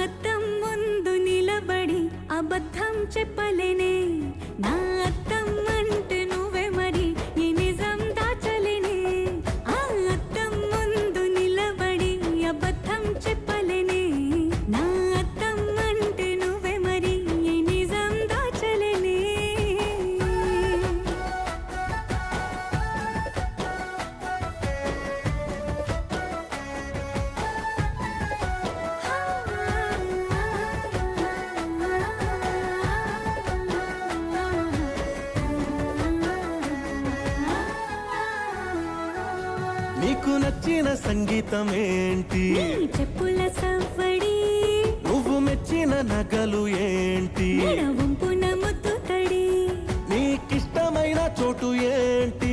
అద్దం ముందు నిలబడి అబద్ధం చెప్పలేనే నా అద్దం అంటే నువ్వే మరి ఈ నిజం దాచలేనే ఆ అద్దం ముందు నిలబడి అబద్ధం చెప్పలేనే నా అద్దం అంటే నువ్వే మరి ఈ నిజం దాచలేనే నీకు నచ్చిన సంగీతం ఏంటి నీ చెప్పుల సవ్వడి నువ్వు మెచ్చిన నగలు ఏంటి వంపున ముద్దు తడి నీకిష్టమైన చోటు ఏంటి